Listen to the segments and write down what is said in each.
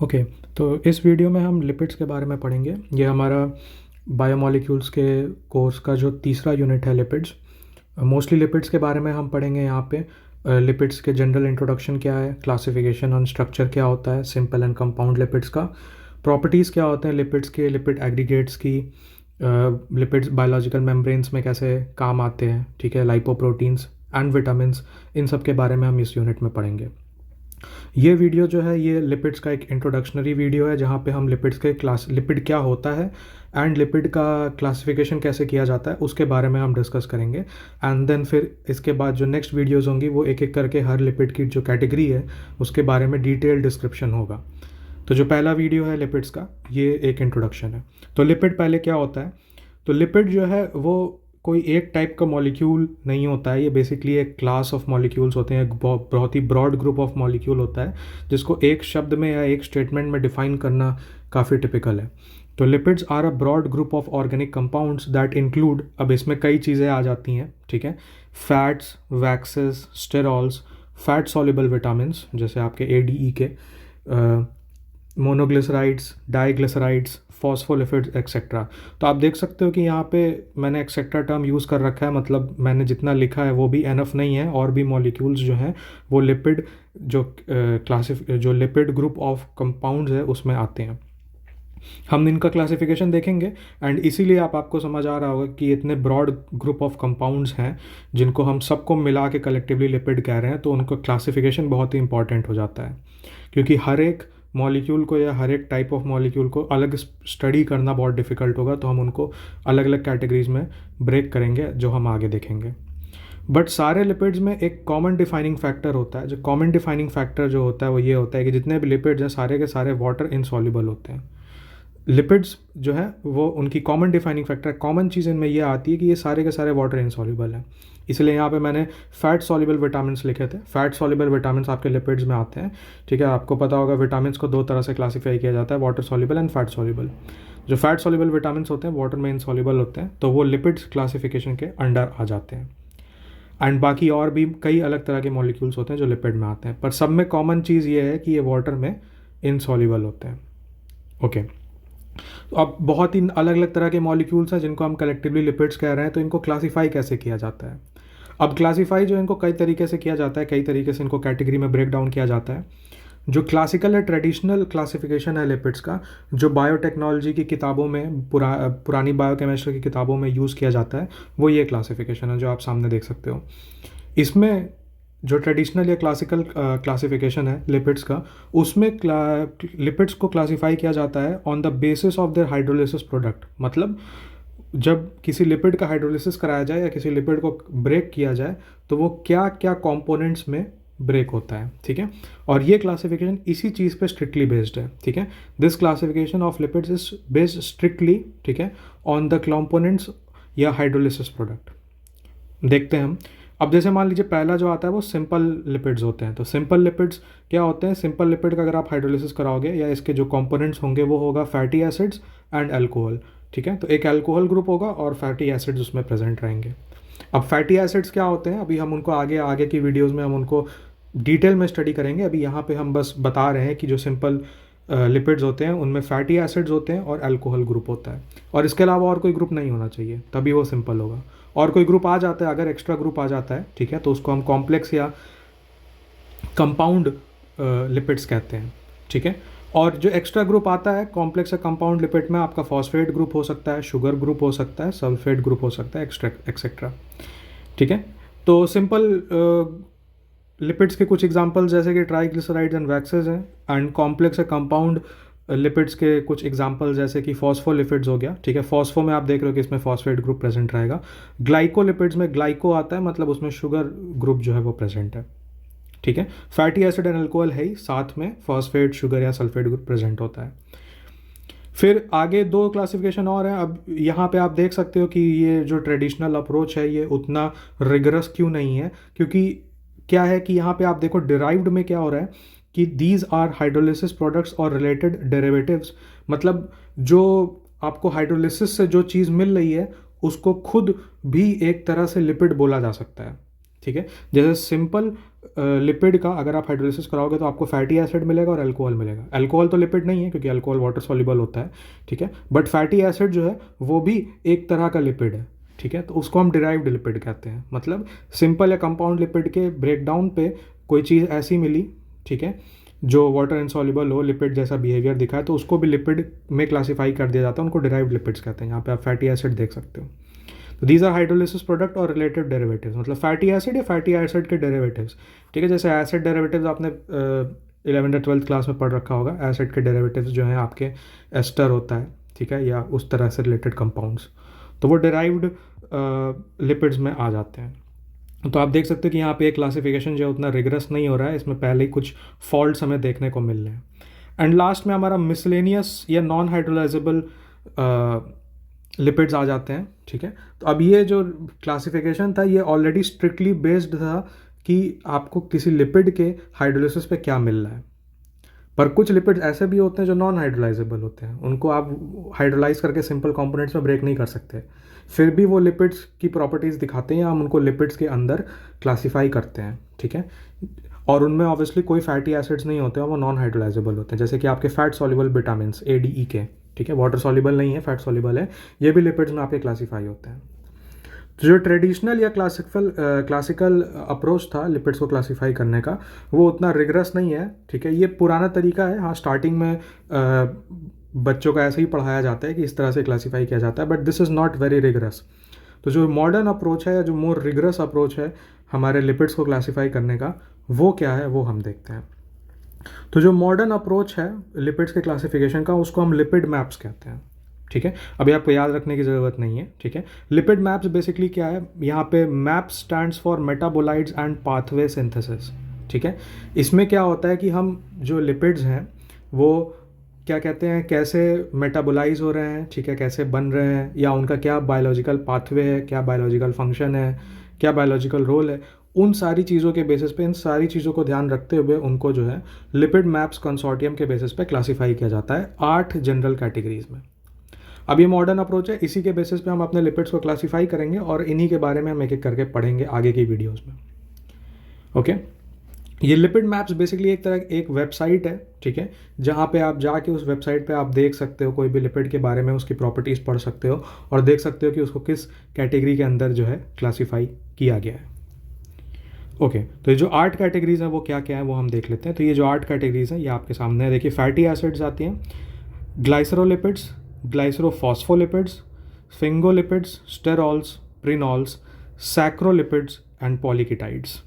Okay. तो इस video में हम लिपिड्स के बारे में पढ़ेंगे। ये हमारा बायोमोलिक्यूल्स के कोर्स का जो तीसरा यूनिट है, लिपिड्स। मोस्टली लिपिड्स के बारे में हम पढ़ेंगे यहाँ पे। लिपिड्स के जनरल इंट्रोडक्शन क्या है, क्लासिफिकेशन ऑन स्ट्रक्चर क्या होता है, सिंपल एंड कंपाउंड लिपिड्स का, प्रॉपर्टीज़ क्या होते हैं लिपिड्स के, लिपिड एग्रीगेट्स की, लिपिड्स बायोलॉजिकल मेम्ब्रेन्स में कैसे काम आते हैं, ठीक है, लाइपोप्रोटीन्स एंड विटामिन्स, इन सब के बारे में हम इस यूनिट में पढ़ेंगे। ये वीडियो जो है ये लिपिड्स का एक इंट्रोडक्शनरी वीडियो है, जहाँ पे हम लिपिड्स के लिपिड क्या होता है एंड लिपिड का क्लासिफिकेशन कैसे किया जाता है उसके बारे में हम डिस्कस करेंगे। एंड देन फिर इसके बाद जो नेक्स्ट वीडियोज़ होंगी वो एक एक करके हर लिपिड की जो कैटेगरी है उसके बारे में डिटेल डिस्क्रिप्शन होगा। तो जो पहला वीडियो है लिपिड्स का, ये एक इंट्रोडक्शन है। तो लिपिड पहले क्या होता है? तो लिपिड जो है वो कोई एक टाइप का मॉलिक्यूल नहीं होता है, ये बेसिकली एक क्लास ऑफ मॉलिक्यूल्स होते हैं, एक बहुत ही ब्रॉड ग्रुप ऑफ मॉलिक्यूल होता है जिसको एक शब्द में या एक स्टेटमेंट में डिफाइन करना काफ़ी टिपिकल है। तो lipids are a broad group of organic compounds that include, अब इसमें कई चीज़ें आ जाती हैं, ठीक है, fats, waxes, sterols, fat soluble vitamins जैसे आपके ADE के, मोनोग्लिसराइड्स, डाइग्लिसराइड्स, फॉस्फोलिपिड्स एक्सेट्रा। तो आप देख सकते हो कि यहाँ पे मैंने एक्सेट्रा टर्म यूज़ कर रखा है, मतलब मैंने जितना लिखा है वो भी एनफ नहीं है, और भी मॉलिक्यूल्स जो हैं वो लिपिड जो लिपिड ग्रुप ऑफ कंपाउंड्स है उसमें आते हैं। हम इनका क्लासिफिकेशन देखेंगे एंड इसीलिए आपको समझ आ रहा होगा कि इतने ब्रॉड ग्रुप ऑफ कंपाउंड्स हैं जिनको हम सबको मिला के कलेक्टिवली लिपिड कह रहे हैं, तो उनको क्लासिफिकेशन बहुत ही इंपॉर्टेंट हो जाता है, क्योंकि हर एक मॉलिक्यूल को या हर एक टाइप ऑफ मॉलिक्यूल को अलग स्टडी करना बहुत डिफ़िकल्ट होगा, तो हम उनको अलग अलग कैटेगरीज में ब्रेक करेंगे जो हम आगे देखेंगे। बट सारे लिपिड्स में एक कॉमन डिफाइनिंग फैक्टर होता है। जो कॉमन डिफाइनिंग फैक्टर जो होता है वो ये होता है कि जितने भी लिपिड्स हैं सारे के सारे वाटर इनसॉल्युबल होते हैं। लिपिड्स जो है वो उनकी कॉमन डिफाइनिंग फैक्टर, कॉमन चीज़ इनमें ये आती है कि ये सारे के सारे वाटर इनसॉल्युबल हैं। इसलिए यहाँ पे मैंने फैट सॉल्युबल विटामिन्स लिखे थे। फैट सॉल्युबल विटामिन्स आपके लिपिड्स में आते हैं, ठीक है। आपको पता होगा विटामिन्स को दो तरह से क्लासीफाई किया जाता है, water soluble and fat soluble. जो फैट सॉल्युबल विटामिन्स होते हैं वाटर में इनसॉल्युबल होते हैं, तो वो लिपिड्स क्लासिफिकेशन के अंडर आ जाते हैं। एंड बाकी और भी कई अलग तरह के मॉलिक्यूल्स होते हैं जो लिपिड में आते हैं, पर सब में कॉमन चीज़ ये है कि ये वाटर में इनसॉल्युबल होते हैं। ओके, तो अब बहुत ही अलग अलग तरह के मॉलिक्यूल्स हैं जिनको हम कलेक्टिवली लिपिड्स कह रहे हैं। तो इनको क्लासीफाई कैसे किया जाता है? अब क्लासीफाई जो इनको कई तरीके से किया जाता है, कई तरीके से इनको कैटेगरी में ब्रेक डाउन किया जाता है। जो क्लासिकल है, ट्रेडिशनल क्लासिफिकेशन है लिपिड्स का, जो बायोटेक्नोलॉजी की किताबों में पुरानी बायोकेमिस्ट्री की किताबों में यूज़ किया जाता है, वो ये क्लासिफिकेशन है जो आप सामने देख सकते हो। इसमें जो ट्रेडिशनल या क्लासिकल क्लासिफिकेशन है लिपिड्स का, उसमें लिपिड्स को क्लासिफाई किया जाता है on the basis of their hydrolysis product. मतलब जब किसी लिपिड का हाइड्रोलिसिस कराया जाए या किसी लिपिड को ब्रेक किया जाए तो वो क्या क्या कंपोनेंट्स में ब्रेक होता है, ठीक है। और ये क्लासिफिकेशन इसी चीज़ पे स्ट्रिक्टली बेस्ड है, ठीक है। This classification of lipids is based strictly, ठीक है, ऑन द कंपोनेंट्स या हाइड्रोलिसिस प्रोडक्ट। देखते हैं हम। अब जैसे मान लीजिए पहला जो आता है वो सिंपल लिपिड्स होते हैं। तो सिंपल लिपिड्स क्या होते हैं? सिंपल लिपिड का अगर आप हाइड्रोलिसिस कराओगे या इसके जो कंपोनेंट्स होंगे वो होगा फैटी एसिड्स एंड अल्कोहल, ठीक है। तो एक अल्कोहल ग्रुप होगा और फैटी एसिड्स उसमें प्रेजेंट रहेंगे। अब फैटी एसिड्स क्या होते हैं, अभी हम उनको आगे आगे की वीडियोज़ में हम उनको डिटेल में स्टडी करेंगे। अभी यहाँ पे हम बस बता रहे हैं कि जो सिंपल लिपिड्स होते हैं उनमें फैटी एसिड्स होते हैं और अल्कोहल ग्रुप होता है, और इसके अलावा और कोई ग्रुप नहीं होना चाहिए, तभी वो सिंपल होगा। और कोई ग्रुप आ जाता है, अगर एक्स्ट्रा ग्रुप आ जाता है, ठीक है, तो उसको हम कॉम्प्लेक्स या कंपाउंड लिपिड्स कहते हैं, ठीक है। और जो एक्स्ट्रा ग्रुप आता है कॉम्प्लेक्स या कंपाउंड लिपिड में, आपका फॉस्फेट ग्रुप हो सकता है, शुगर ग्रुप हो सकता है, सल्फेट ग्रुप हो सकता है, एक्सेट्रा, ठीक है। तो सिंपल लिपिड्स के कुछ एग्जांपल्स जैसे कि ट्राइग्लिसराइड्स एंड वैक्सेस हैं, एंड कॉम्प्लेक्स या कंपाउंड लिपिड्स के कुछ एग्जांपल जैसे कि फॉस्फोलिपिड्स हो गया, ठीक है। फॉस्फो में आप देख रहे हो कि इसमें फॉस्फेट ग्रुप प्रेजेंट रहेगा। ग्लाइकोलिपिड्स में ग्लाइको आता है, मतलब उसमें शुगर ग्रुप जो है वो प्रेजेंट है, ठीक है। फैटी एसिड एंड अल्कोहल है ही, साथ में फॉस्फेट, शुगर या सल्फेट ग्रुप प्रेजेंट होता है। फिर आगे दो क्लासिफिकेशन और हैं। अब यहाँ पे आप देख सकते हो कि ये जो ट्रेडिशनल अप्रोच है ये उतना रिगरस क्यों नहीं है, क्योंकि क्या है कि यहाँ पे आप देखो डिराइव्ड में क्या हो रहा है कि दीज आर हाइड्रोलिसिस प्रोडक्ट्स और रिलेटेड डेरिवेटिव्स। मतलब जो आपको हाइड्रोलिसिस से जो चीज़ मिल रही है उसको खुद भी एक तरह से लिपिड बोला जा सकता है, ठीक है। जैसे सिंपल लिपिड का अगर आप हाइड्रोलिसिस कराओगे तो आपको फैटी एसिड मिलेगा और अल्कोहल मिलेगा। अल्कोहल तो लिपिड नहीं है क्योंकि अल्कोहल वाटर सॉल्युबल होता है, ठीक है, बट फैटी एसिड जो है वो भी एक तरह का लिपिड है, ठीक है, तो उसको हम डिराइव्ड लिपिड कहते हैं। मतलब सिंपल या कंपाउंड लिपिड के ब्रेकडाउन पे कोई चीज़ ऐसी मिली, ठीक है, जो वाटर इनसॉल्युबल हो, लिपिड जैसा बिहेवियर दिखाए, तो उसको भी लिपिड में क्लासीफाई कर दिया जाता है, उनको डिराइव्ड लिपिड्स कहते हैं। यहाँ पे आप फैटी एसिड देख सकते हो। तो दीज आर हाइड्रोलिसिस प्रोडक्ट और रिलेटेड डेरिवेटिव्स, मतलब फैटी एसिड या फैटी एसिड के डेरिवेटिव्स, ठीक है। जैसे एसिड डेरिवेटिव्स आपने 11th या 12th क्लास में पढ़ रखा होगा। एसिड के डेरिवेटिव्स जो हैं आपके एस्टर होता है, ठीक है, या उस तरह से रिलेटेड कंपाउंड्स, तो वो डिराइव्ड लिपिड्स में आ जाते हैं। तो आप देख सकते हो कि यहाँ पे एक क्लासिफिकेशन जो है उतना रिगरस नहीं हो रहा है, इसमें पहले ही कुछ फॉल्ट्स हमें देखने को मिल रहे हैं। एंड लास्ट में हमारा मिसलेनियस या नॉन हाइड्रोलाइजेबल लिपिड्स आ जाते हैं, ठीक है। तो अब ये जो क्लासिफिकेशन था ये ऑलरेडी स्ट्रिक्टली बेस्ड था कि आपको किसी लिपिड के हाइड्रोलिसिस पे क्या मिल रहा है, पर कुछ लिपिड्स ऐसे भी होते हैं जो नॉन हाइड्रोलाइजेबल होते हैं, उनको आप हाइड्रोलाइज करके सिंपल कंपोनेंट्स में ब्रेक नहीं कर सकते, फिर भी वो लिपिड्स की प्रॉपर्टीज़ दिखाते हैं, हम उनको लिपिड्स के अंदर क्लासीफाई करते हैं, ठीक है। और उनमें ऑब्वियसली कोई फैटी एसिड्स नहीं होते हैं, वो नॉन हाइड्रोलाइजेबल होते हैं, जैसे कि आपके फैट सॉल्युबल विटामिन ADE के, ठीक है, वाटर सॉल्युबल नहीं है, फैट सॉल्युबल है, ये भी लिपिड्स में आपके क्लासीफाई होते हैं। तो जो ट्रेडिशनल या क्लासिकल अप्रोच था लिपिड्स को क्लासीफाई करने का, वो उतना रिगरस नहीं है, ठीक है। ये पुराना तरीका है, हाँ, स्टार्टिंग में बच्चों का ऐसे ही पढ़ाया जाता है कि इस तरह से क्लासीफाई किया जाता है, but this is not very rigorous. तो जो मॉडर्न अप्रोच है या जो मोर रिगरस अप्रोच है हमारे लिपिड्स को क्लासीफाई करने का, वो क्या है वो हम देखते हैं। तो जो मॉडर्न अप्रोच है लिपिड्स के क्लासिफिकेशन का, उसको हम लिपिड मैप्स कहते हैं, ठीक है। अभी आपको याद रखने की ज़रूरत नहीं है, ठीक है। लिपिड मैप्स बेसिकली क्या है, यहाँ पे map stands for metabolites and pathway synthesis, ठीक है। इसमें क्या होता है कि हम जो लिपिड्स हैं वो क्या कहते हैं, कैसे मेटाबोलाइज हो रहे हैं, ठीक है, कैसे बन रहे हैं, या उनका क्या बायोलॉजिकल पाथवे है, क्या बायोलॉजिकल फंक्शन है, क्या बायोलॉजिकल रोल है, उन सारी चीज़ों के बेसिस पे, इन सारी चीज़ों को ध्यान रखते हुए उनको जो है लिपिड मैप्स कंसोर्टियम के बेसिस पे क्लासीफाई किया जाता है 8 जनरल कैटेगरीज में। अब ये मॉडर्न अप्रोच है, इसी के बेसिस पे हम अपने लिपिड्स को क्लासीफाई करेंगे और इन्हीं के बारे में हम एक एक करके पढ़ेंगे आगे की वीडियोस में, ओके। ये लिपिड मैप्स बेसिकली एक तरह एक वेबसाइट है, ठीक है, जहाँ पे आप जाके उस वेबसाइट पे आप देख सकते हो कोई भी लिपिड के बारे में, उसकी प्रॉपर्टीज़ पढ़ सकते हो और देख सकते हो कि उसको किस कैटेगरी के अंदर जो है क्लासीफाई किया गया है, ओके। तो ये जो 8 कैटेगरीज हैं वो क्या क्या है वो हम देख लेते हैं। तो ये जो 8 कैटेगरीज हैं ये आपके सामने है, देखिए। फैटी एसिड्स आती हैं, ग्लाइसरोलिपिड्स, ग्लाइसरोफॉस्फोलिपिड्स, स्फिंगोलिपिड्स, स्टेरॉल्स, प्रिनॉल्स, सैक्रोलिपिड्स एंड पॉलीकीटाइड्स,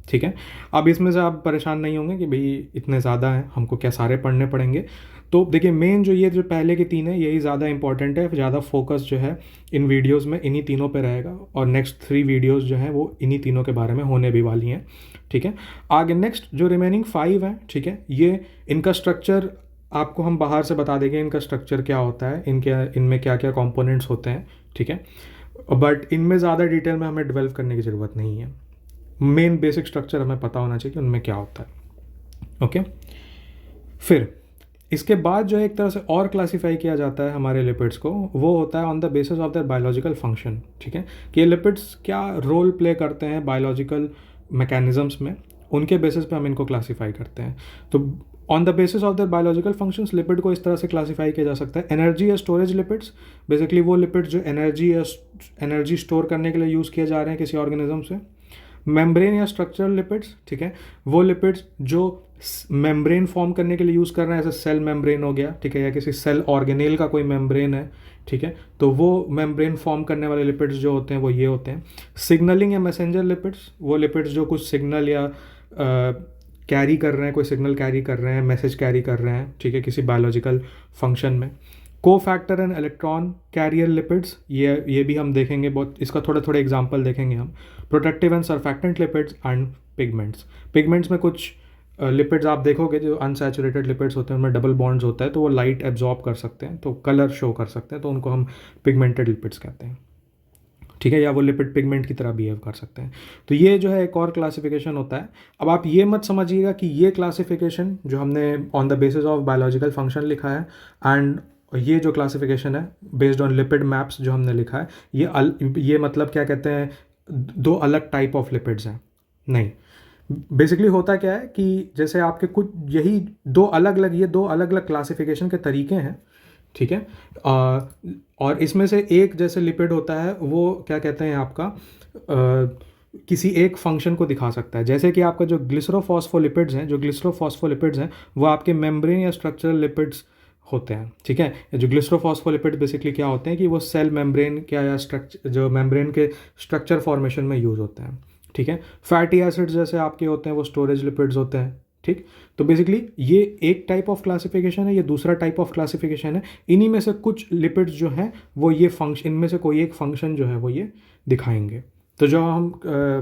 ठीक है। अब इसमें से आप परेशान नहीं होंगे कि भाई इतने ज़्यादा हैं, हमको क्या सारे पढ़ने पड़ेंगे। तो देखिए, मेन जो ये जो पहले के 3 है यही ज़्यादा इंपॉर्टेंट है, ज़्यादा फोकस जो है इन वीडियोस में इन्हीं तीनों पे रहेगा, और नेक्स्ट 3 वीडियोस जो हैं वो इन्हीं तीनों के बारे में होने भी वाली हैं, ठीक है। आगे नेक्स्ट जो रिमेनिंग 5 हैं, ठीक है, ये इनका स्ट्रक्चर आपको हम बाहर से बता देंगे, इनका स्ट्रक्चर क्या होता है, इनमें क्या क्या कॉम्पोनेंट्स होते हैं, ठीक है, बट इनमें ज़्यादा डिटेल में हमें डेवलप करने की ज़रूरत नहीं है। मेन बेसिक स्ट्रक्चर हमें पता होना चाहिए कि उनमें क्या होता है, ओके। फिर इसके बाद जो एक तरह से और क्लासीफाई किया जाता है हमारे लिपिड्स को, वो होता है on the basis of their biological function, ठीक है, कि ये लिपिड्स क्या रोल प्ले करते हैं बायोलॉजिकल मैकेनिज्म्स में, उनके बेसिस पे हम इनको क्लासीफाई करते हैं। तो on the basis of their biological functions lipid को इस तरह से क्लासीफाई किया जा सकता है। एनर्जी या स्टोरेज लिपिड्स, बेसिकली वो लिपिड्स जो एनर्जी स्टोर करने के लिए यूज़ किए जा रहे हैं किसी ऑर्गेनिज्म से। मेम्ब्रेन या स्ट्रक्चरल लिपिड्स, ठीक है, वो लिपिड्स जो मेम्ब्रेन फॉर्म करने के लिए यूज़ कर रहे हैं, जैसे सेल मेम्ब्रेन हो गया, ठीक है, या किसी सेल ऑर्गेनेल का कोई मेम्ब्रेन है, ठीक है, तो वो मेम्ब्रेन फॉर्म करने वाले लिपिड्स जो होते हैं वो ये होते हैं। सिग्नलिंग या मैसेंजर लिपिड्स, वो लिपिड्स जो कुछ सिग्नल या कैरी कर रहे हैं, कोई सिग्नल कैरी कर रहे हैं, मैसेज कैरी कर रहे हैं, ठीक है, किसी बायोलॉजिकल फंक्शन में। को factor and electron carrier lipids, ये भी हम देखेंगे, बहुत इसका थोड़े थोड़े एग्जांपल देखेंगे हम। Protective and surfactant lipids and pigments, pigments में कुछ लिपिड्स आप देखोगे जो अनसैचुरेटेड लिपिड्स होते हैं, उनमें डबल बॉन्ड्स होता है, तो वो लाइट एब्जॉर्ब कर सकते हैं, तो कलर शो कर सकते हैं, तो उनको हम पिगमेंटेड लिपिड्स कहते हैं, ठीक है, या वो लिपिड पिगमेंट की तरह बिहेव कर सकते हैं। तो ये जो है एक और क्लासिफिकेशन होता है। अब आप ये मत समझिएगा कि ये क्लासिफिकेशन जो हमने on the basis of biological function लिखा है, एंड ये जो क्लासिफिकेशन है बेस्ड ऑन लिपिड मैप्स जो हमने लिखा है, ये मतलब क्या कहते हैं दो अलग टाइप ऑफ लिपिड्स हैं, नहीं। बेसिकली होता क्या है कि जैसे आपके कुछ यही दो अलग अलग, ये दो अलग अलग क्लासिफिकेशन के तरीके हैं, ठीक है। और इसमें से एक जैसे लिपिड होता है वो क्या कहते हैं आपका किसी एक फंक्शन को दिखा सकता है। जैसे कि आपका जो ग्लिसरोफॉस्फोलिपिड्स हैं, वो आपके मेम्ब्रेन या स्ट्रक्चरल लिपिड्स होते हैं, ठीक है। जो ग्लिसरोफॉस्फोलिपिड बेसिकली क्या होते हैं कि वो सेल मेम्ब्रेन क्या या स्ट्रक्चर, जो मेम्ब्रेन के स्ट्रक्चर फॉर्मेशन में यूज़ होते हैं, ठीक है। फैटी एसिड्स जैसे आपके होते हैं वो स्टोरेज लिपिड्स होते हैं, ठीक। तो बेसिकली ये एक टाइप ऑफ क्लासिफिकेशन है, ये दूसरा टाइप ऑफ क्लासिफिकेशन है। इन्हीं में से कुछ लिपिड्स जो हैं वो ये फंक्शन, इनमें से कोई एक फंक्शन जो है वो ये दिखाएंगे। तो जो हम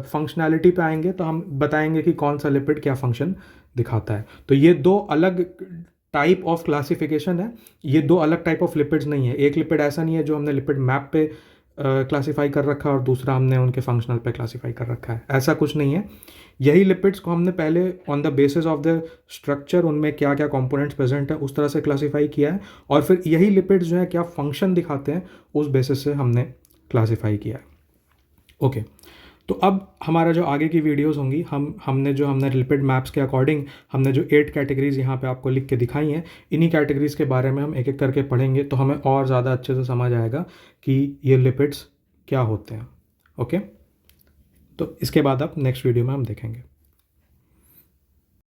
फंक्शनैलिटी पे आएंगे तो हम बताएंगे कि कौन सा लिपिड क्या फंक्शन दिखाता है। तो ये दो अलग टाइप ऑफ क्लासिफिकेशन है, ये दो अलग टाइप ऑफ लिपिड्स नहीं है। एक लिपिड ऐसा नहीं है जो हमने लिपिड मैप पे क्लासीफाई कर रखा है और दूसरा हमने उनके फंक्शनल पे क्लासीफाई कर रखा है, ऐसा कुछ नहीं है। यही लिपिड्स को हमने पहले on the basis of the structure, उनमें क्या क्या कंपोनेंट्स प्रेजेंट है उस तरह से क्लासीफाई किया है, और फिर यही लिपिड्स जो है क्या फंक्शन दिखाते हैं उस बेसिस से हमने क्लासीफाई किया है। ओके, तो अब हमारा जो आगे की वीडियोस होंगी, हमने लिपिड मैप्स के अकॉर्डिंग हमने जो 8 कैटेगरीज यहाँ पे आपको लिख के दिखाई हैं, इन्हीं कैटेगरीज के बारे में हम एक एक करके पढ़ेंगे, तो हमें और ज़्यादा अच्छे से समझ आएगा कि ये लिपिड्स क्या होते हैं। ओके, तो इसके बाद अब नेक्स्ट वीडियो में हम देखेंगे।